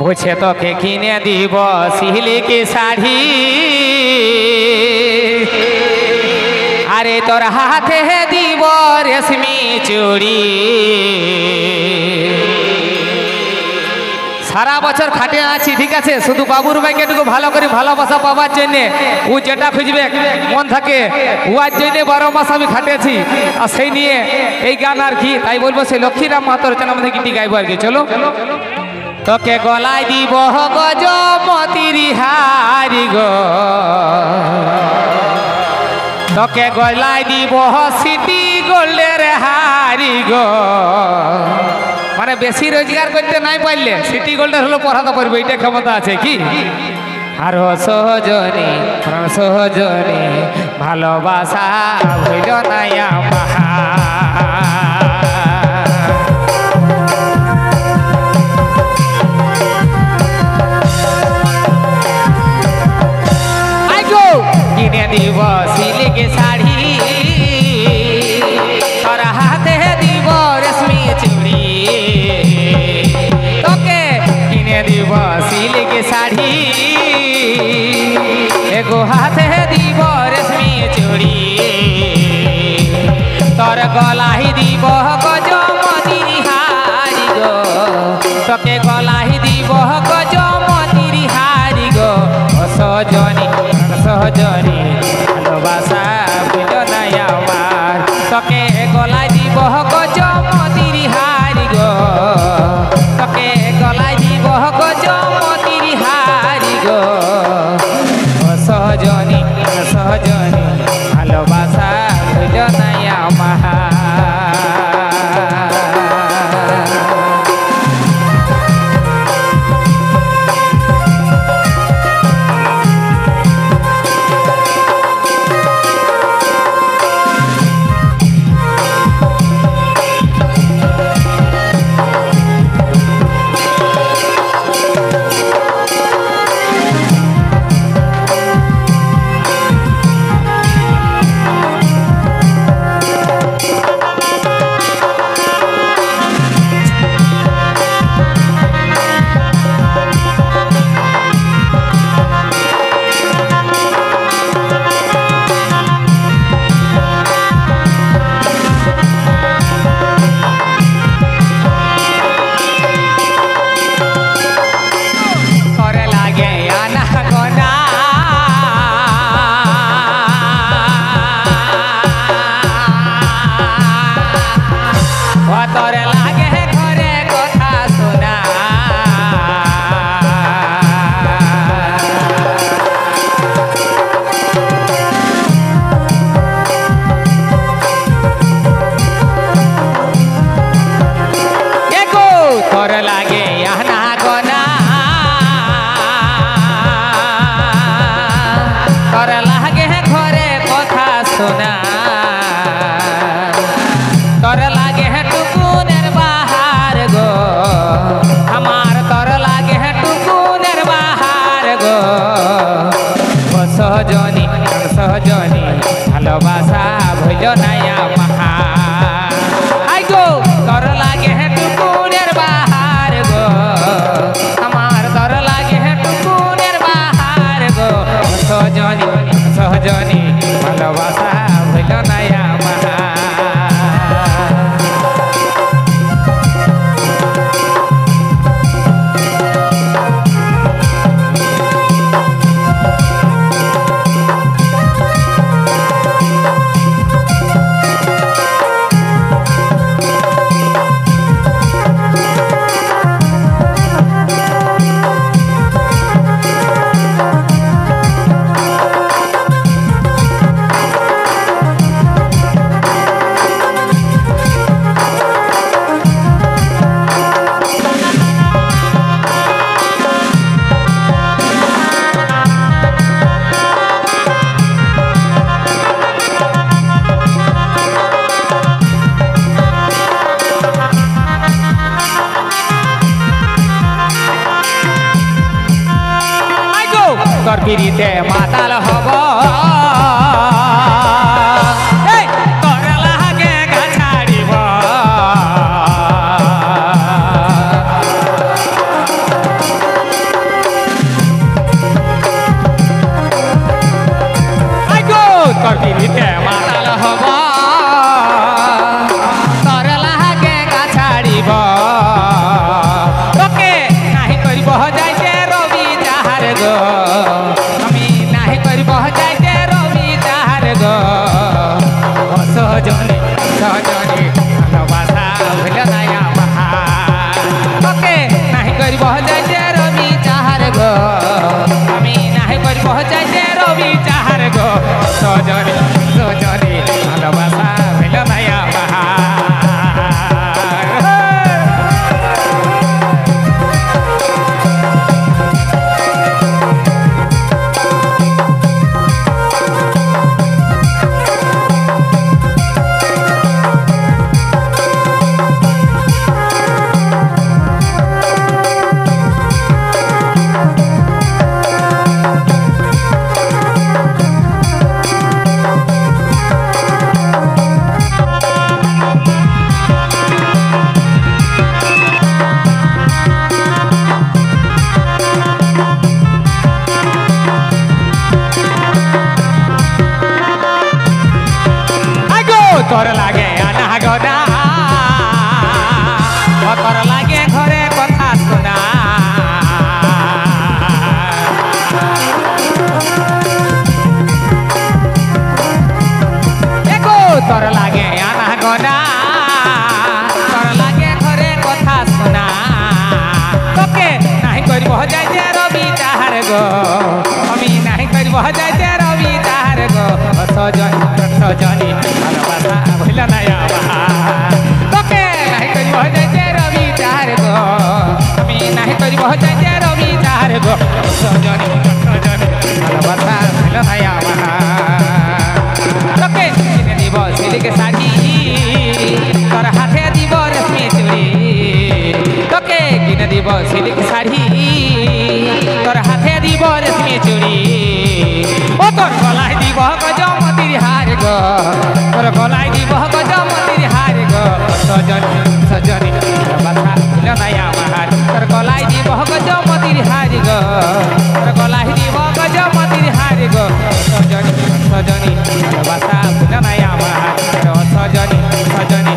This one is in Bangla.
বুঝে তোকে কিনে দিব সিল্কি শাড়ি, আরে তোর হাতে দিব রেশমি চুড়ি। সারা বছর খাটে আছি ঠিক আছে, শুধু বাবুর ভাইকে একটু ভালো করে ভালোবাসা পাওয়ার জন্যে, ও যেটা খুঁজবে মন থাকে উয়ার জন্যে 12 মাস আমি খাটেছি। আর সেই নিয়ে এই গান আর কি, তাই বলবো সেই লক্ষ্মীরাম মাহাতোর রচনা মধ্যে গীতি গাইবো আর কি। চলো। তোকে গলায় দিব গজমতির হারি গো, তোকে গলায় দিব সিটি গোল্ডের হারি গো। মানে বেশি রোজগার করতে নাই পারলে সিটি গোল্ডের হলো পড়াতে পারবে, এটা ক্ষমতা আছে কি। আর সহজনী সহজনী ভালোবাসা হইল না আমার। কিনে দিব সিল্কি শাড়ি, তোর হাতে দিব রেশমি চুড়ি। তোকে কিনে দিব সিল্কি শাড়ি, এগো হাতে দিব রেশমি চুড়ি। তোর গলায় দিব গজমতির হারি গো, তোকে গলায় দিব গজমতির হারি গো। সজনী সহজনী ভালোবাসা বুঝ নাই আমার, তোকে গলায় দিব গজমতির হারি গো, তোকে গলায় দিব গজমতির হারি গো। সহজনী সহজনী ভালোবাসা বুঝ নাই আমার। সহজনী সহজনী ভালোবাসা ভইল নাই আমার। আই গো তোর লাগে টুকুনের বাহার গো, আমার তোর লাগে টুকুনের বাহার গো। সহজনী সহজনী ভালোবাসা ভইল নাই আমার। তোর পিড়িতে মাতাল হব তোর লাগে গা ছাড়িব সজনী সজনী ভালোবাসা হইল না আমার। তোর লাগে আনা গনা তোর লাগে ঘরে কথা শোনা তোর লাগে আনা গনা তোর লাগে ঘরে কথা শোনা তোকে নাহি করব যাইতে রবি তাহার গো আমি নাহি করব যাইতে রবি তাহার গো সজনী সজনী ভালোবাসা হইল না আমার। তোকে নাহি করব যাইতে রবি তাহার গো আমি নাহি করব যাইতে রবি তাহার গো সজনী সজনী ভালোবাসা হইল না আমার। তোকে কিনে দিব সিল্ক শাড়ি তোর হাতে দিব রেশমি চুড়ি তোকে কিনে দিব সিল্ক শাড়ি তোর হাতে দিব রেশমি চুড়ি ও তোর গলায় দিব গজমতির হার গো তোর গলায় দিব গজমতির হার গো সজনী সজনী ভালোবাসা হইল না আমার। তোর গলায় দিব গজমতির হার গো তোর গলায় দিব গজমতির হার গো সজনী সজনী ভালোবাসা হইল না আমার। সজনী সজনী